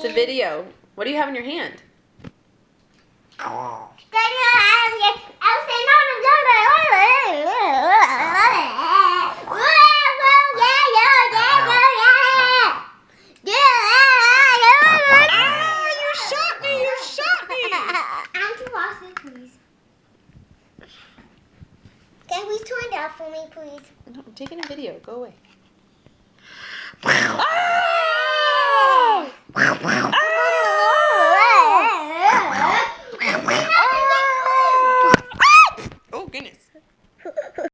It's a video. What do you have in your hand? Can we turn it off for me, please? No, I'm taking a video. Go away.